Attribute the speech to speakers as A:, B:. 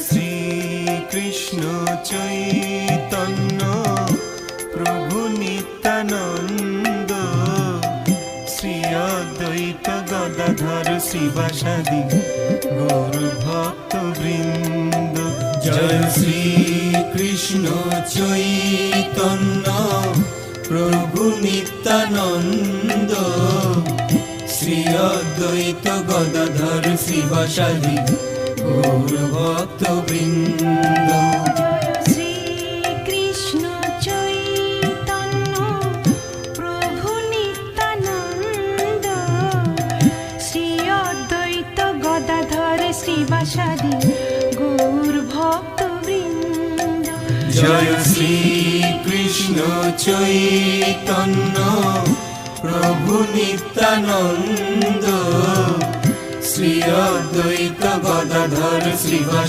A: শ্রী কৃষ্ণ চৈতন্য প্রভু নিত্যানন্দ, শ্রী অদ্বৈত গদাধর শ্রীবাসাদি গৌর ভক্ত বৃন্দ। জয় শ্রী কৃষ্ণ চৈতন্য প্রভু নিত্যানন্দ, শ্রী অদ্বৈত গদাধর শ্রীবাসাদি গৌর ভক্ত বৃন্দ।
B: শ্রী কৃষ্ণ চৈতন্য প্রভু নিত্যানন্দ, শ্রী অদ্বৈত গদাধর শ্রীবাসাদি গৌর ভক্ত বৃন্দ।
A: জয় শ্রী কৃষ্ণ চৈতন্য প্রভু নিত্যানন্দ, শ্রী অদ্বৈত গদাধর শ্রীবাসাদি